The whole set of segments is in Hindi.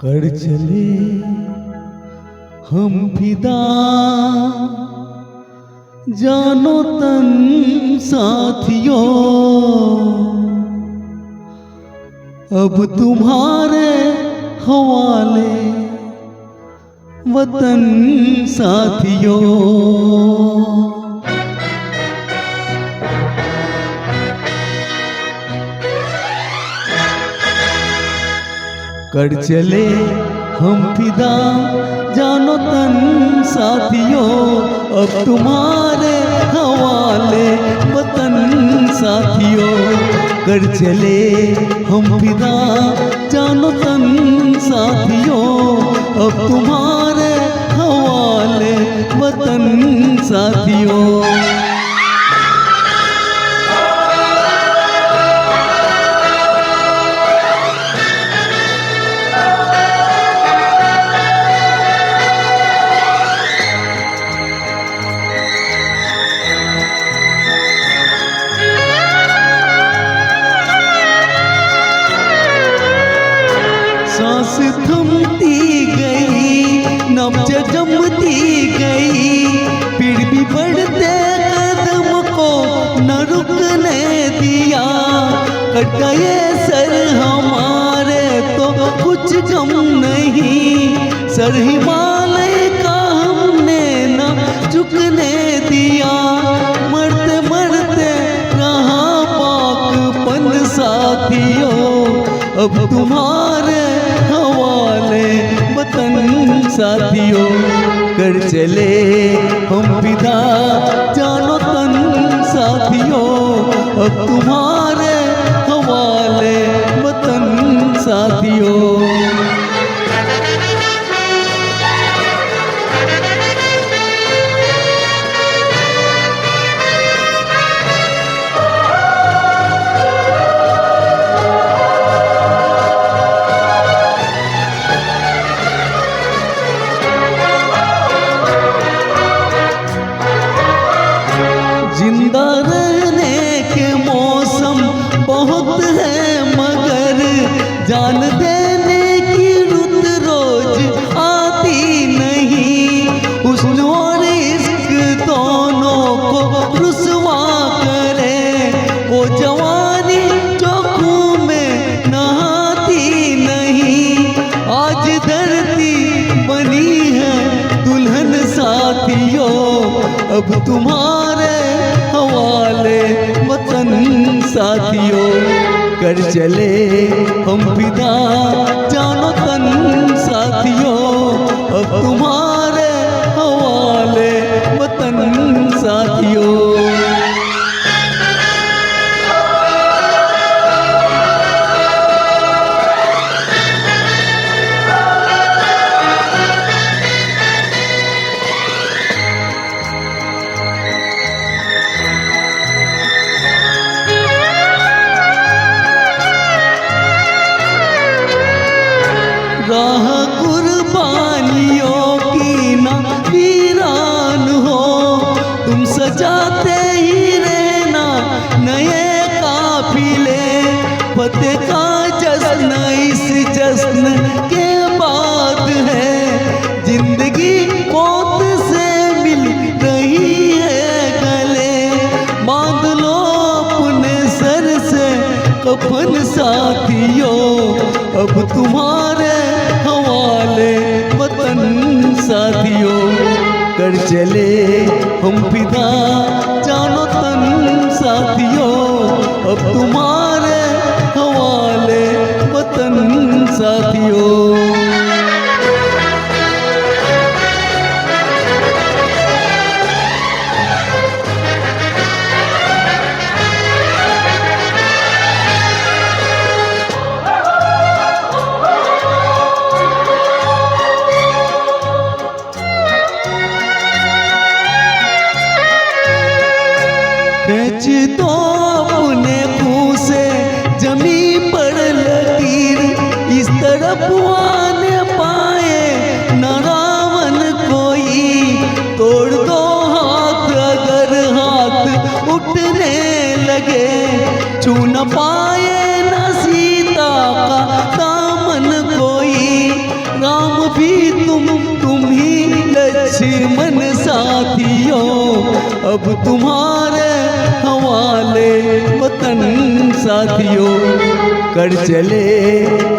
कर चले हम फिदा जानो तन साथियों, अब तुम्हारे हवाले वतन साथियों। कर चले हम फिदा जानो तन साथियों, अब तुम्हारे हवाले वतन साथियों। कर चले हम फिदा जानो तन साथियों, अब तुम्हारे हवाले वतन साथियों। सांस थमती गई, नब्ज जमती गई, फिर भी बढ़ते कदम को न रुकने दिया। कट गए सर हमारे तो कुछ गम नहीं, सर हिमालय का हमने न झुकने दिया। मरते मरते रहा पाकपन साथियों, अब तुम्हारे हवाले वतन साथियों। कर चले हम फिदा जानो तन साथियों, अब तुम्हारे हवाले वतन साथियों। जिंदा रहने के मौसम बहुत है, मगर जान देने की रुत रोज आती नहीं। हुस्न और इश्क दोनों को रुसवा करे, वो जवानी जो खून में नहाती नहीं। आज धरती बनी है दुल्हन साथियों, अब तुम्हारे हवाले वतन साथियों। कर चले हम फिदा जानो तन साथियों, अब तुम्हारे हवाले वतन साथियों। राह कुर्बानियों की ना वीरान हो, तुम सजाते ही रहना नए काफिले। फतेह का जश्न इस जश्न के बाद है, जिंदगी मौत से मिल रही है गले। बांध लो अपने सर से कफन साथियों, अब तुम्हारे हवाले वतन साथियों। कर चले हम फिदा जानो तन साथियों, अब तुम्हारे हवाले वतन साथियों। खींच दो अपने मुंह से जमी पर लकीर, इस तरफ आने पाए न रावण कोई। तोड़ दो हाथ अगर हाथ उठने लगे, छू न पाए न सीता का दामन कोई। तुम ही लक्ष्मण साथियों, अब तुम्हारे हवाले वतन साथियों। कर चले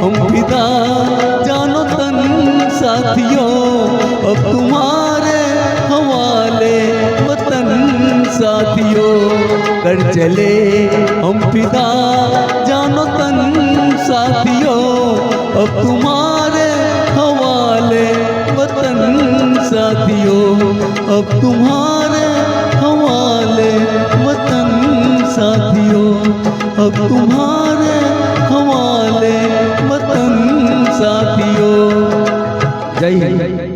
हम फिदा जानो तन साथियों, अब तुम्हारे हवाले वतन साथियों। कर चले हम फिदा जानो तन साथियों, अब तुम्हारे हवाले वतन साथियों, अब तुम्हारे हवाले वतन साथियों, अब तुम्हारे हवाले वतन साथियों। जय हिंद।